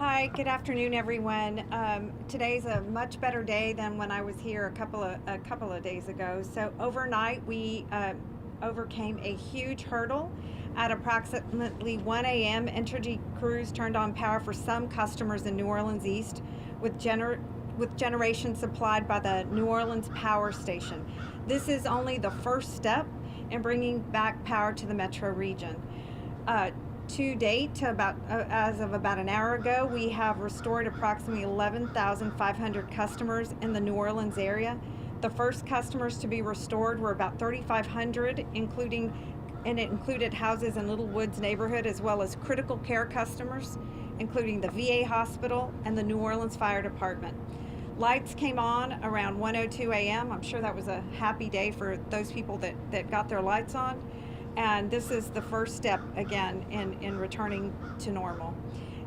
Hi, good afternoon, everyone. Today's a much better day than when I was here a couple of days ago. So overnight, we overcame a huge hurdle. At approximately 1 a.m., Entergy crews turned on power for some customers in New Orleans East, with generation supplied by the New Orleans Power Station. This is only the first step in bringing back power to the metro region. Uh, to date, as of about an hour ago, we have restored approximately 11,500 customers in the New Orleans area. The first customers to be restored were about 3,500, and it included houses in Little Woods neighborhood as well as critical care customers, including the VA hospital and the New Orleans Fire Department. Lights came on around 1:02 a.m. I'm sure that was a happy day for those people that got their lights on. And this is the first step again in returning to normal.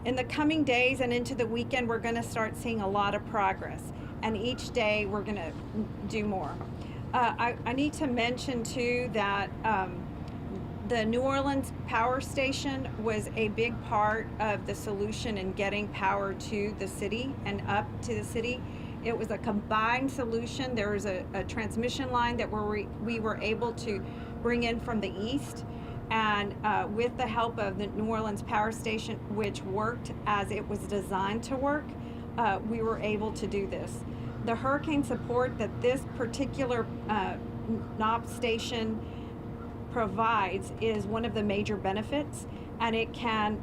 In the coming days and into the weekend, we're going to start seeing a lot of progress. And each day we're going to do more. I need to mention too that the New Orleans Power Station was a big part of the solution in getting power to the city and up to the city. It was a combined solution. There was a transmission line that we were able to bring in from the east, and with the help of the New Orleans Power Station, which worked as it was designed to work, we were able to do this. The hurricane support that this particular knob station provides is one of the major benefits, and it can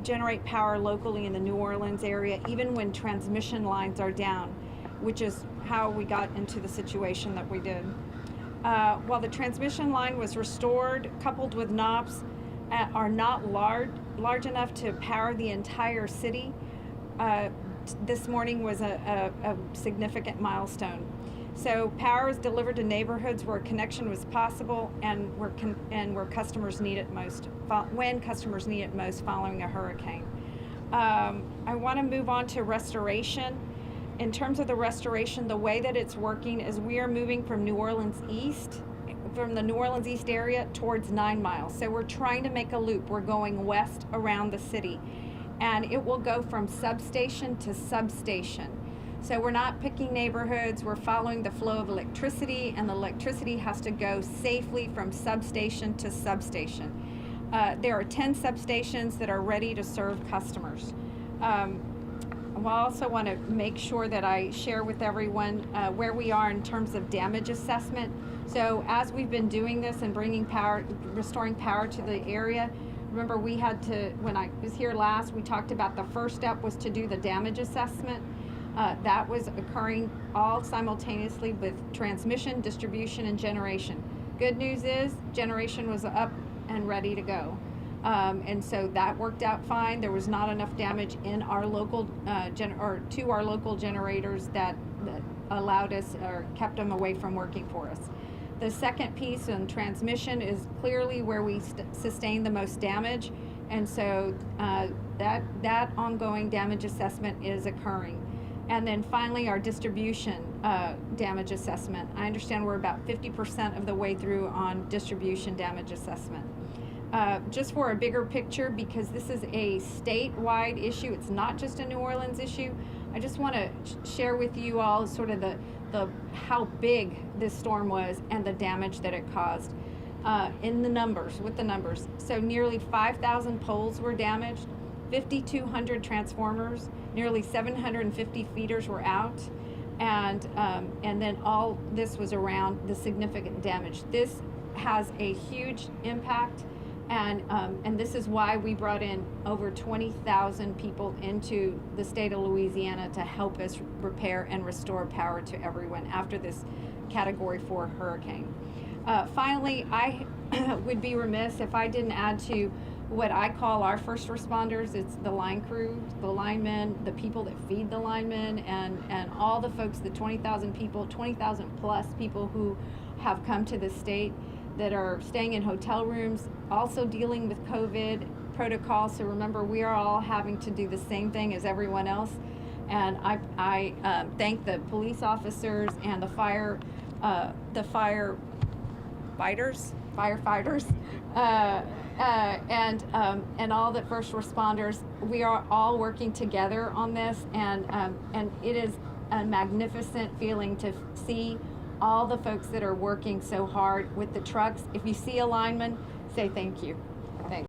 generate power locally in the New Orleans area even when transmission lines are down, which is how we got into the situation that we did. While the transmission line was restored, coupled with knobs are not large enough to power the entire city, this morning was a significant milestone. So power is delivered to neighborhoods where connection was possible and where customers need it most, when customers need it most following a hurricane. I want to move on to restoration. In terms of the restoration, the way that it's working is we are moving from the New Orleans East area towards 9 miles. So we're trying to make a loop. We're going west around the city, and it will go from substation to substation. So we're not picking neighborhoods, we're following the flow of electricity, and the electricity has to go safely from substation to substation. There are 10 substations that are ready to serve customers. I also want to make sure that I share with everyone where we are in terms of damage assessment. So as we've been doing this and restoring power to the area, remember when I was here last, we talked about the first step was to do the damage assessment. That was occurring all simultaneously with transmission, distribution, and generation. Good news is generation was up and ready to go. And so that worked out fine. There was not enough damage in our local to our local generators that allowed us or kept them away from working for us. The second piece in transmission is clearly where we sustained the most damage, and so that ongoing damage assessment is occurring. And then finally, our distribution damage assessment. I understand we're about 50% of the way through on distribution damage assessment. Just for a bigger picture, because this is a statewide issue, it's not just a New Orleans issue, I just want to share with you all sort of the how big this storm was and the damage that it caused with the numbers. So nearly 5,000 poles were damaged, 5,200 transformers, nearly 750 feeders were out, and then all this was around the significant damage. This has a huge impact, and this is why we brought in over 20,000 people into the state of Louisiana to help us repair and restore power to everyone after this Category 4 hurricane. Finally, I would be remiss if I didn't add to what I call our first responders. It's the line crew, the linemen, the people that feed the linemen, and all the folks, the 20,000 people, 20,000 plus people who have come to the state that are staying in hotel rooms, also dealing with COVID protocols. So remember, we are all having to do the same thing as everyone else. And I thank the police officers and the firefighters firefighters, and all the first responders. We are all working together on this, and it is a magnificent feeling to see all the folks that are working so hard with the trucks. If you see a lineman, say thank you.